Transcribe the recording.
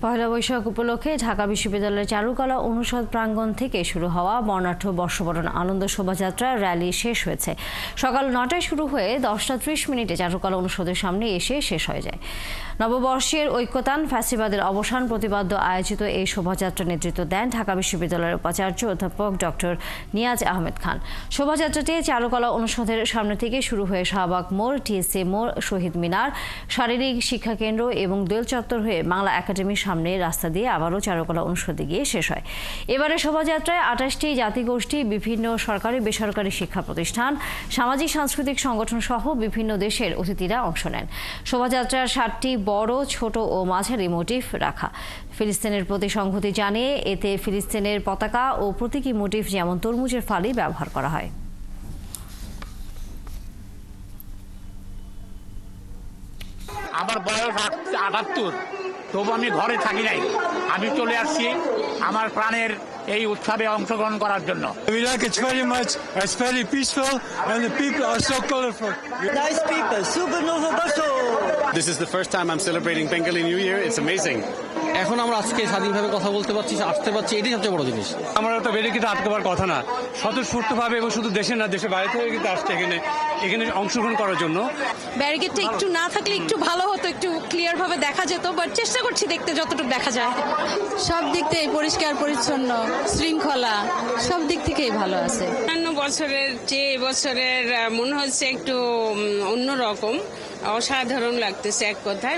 পহেলা বৈশাখ উপলক্ষে ঢাকা বিশ্ববিদ্যালয়ের চারুকলা অনুষদ প্রাঙ্গণ থেকে শুরু হওয়া বর্ণাঢ্য বর্ষবরণ আনন্দ শোভাযাত্রা র্যালি শেষ হয়েছে। সকাল ৯টায় শুরু হয়ে 10টা 30 চারুকলা অনুষদের সামনে এসে শেষ হয়ে যায়। নববর্ষের ঐক্যতান ফ্যাসিবাদের অবসান প্রতিপাদ্য আয়োজিত এই শোভাযাত্রা নেতৃত্ব দেন ঢাকা বিশ্ববিদ্যালয়ের উপাচার্য অধ্যাপক ডক্টর নিয়াজ আহমেদ খান। শোভাযাত্রাটি চারুকলা অনুষদের সামনে থেকে শুরু হয়ে শাহবাগ মোড়, টিএসসি মোড়, শহীদ মিনার, শারীরিক শিক্ষা কেন্দ্র এবং দোয়েল চত্বর হয়ে বাংলা একাডেমির সামনে রাস্তা দিয়ে আবারও চারুকলা অনুষদে গিয়ে শেষ হয়। এবারে শোভাযাত্রায় 28টি জাতিগোষ্ঠী, বিভিন্ন সরকারি বেসরকারি শিক্ষা প্রতিষ্ঠান, সামাজিক সাংস্কৃতিক সংগঠন সহ বিভিন্ন দেশের অতিথিরা অংশ নেন। শোভাযাত্রার 7টি বড়, ছোট ও মাঝারি মোটিফ রাখা। ফিলিস্তিনের প্রতি সংহতি জানিয়ে এতে ফিলিস্তিনের পতাকা ও প্রতীকী মোটিফ যেমন তরমুজের ফালি ব্যবহার করা হয়। আমার বয়স 78, তবু আমি ঘরে থাকি নাই, আমি চলে আসছি আমার প্রাণের এই উৎসবে অংশগ্রহণ করার জন্য। We like it very much. It's very peaceful and the people are so colorful. Nice people. Super Novo Basso. This is the first time I'm celebrating Bengali New Year. It's amazing. এখন আমরা আজকে স্বাধীনভাবে কথা বলতে পারছি, আসতে পারছি, এটাই সবচেয়ে বড় জিনিস। আমরা তো বেরিয়ে কিন্তু আটকাবার কথা না, স্বতঃস্ফূর্তভাবে এবং শুধু দেশে না, দেশের বাইরে থেকে কিন্তু আসছে এখানে অংশগ্রহণ করার জন্য। ব্যারিকেডটা একটু না থাকলে একটু ভালো হতো, একটু ক্লিয়ার ভাবে দেখা যেত, বাট চেষ্টা করছি দেখতে যতটুকু দেখা যায়। সব দিক থেকে পরিষ্কার পরিচ্ছন্ন, শৃঙ্খলা, সব দিক থেকেই ভালো আছে। অন্যান্য বছরের চেয়ে এবছরের মনে হচ্ছে একটু অন্যরকম, অসাধারণ লাগতেছে এক কথায়।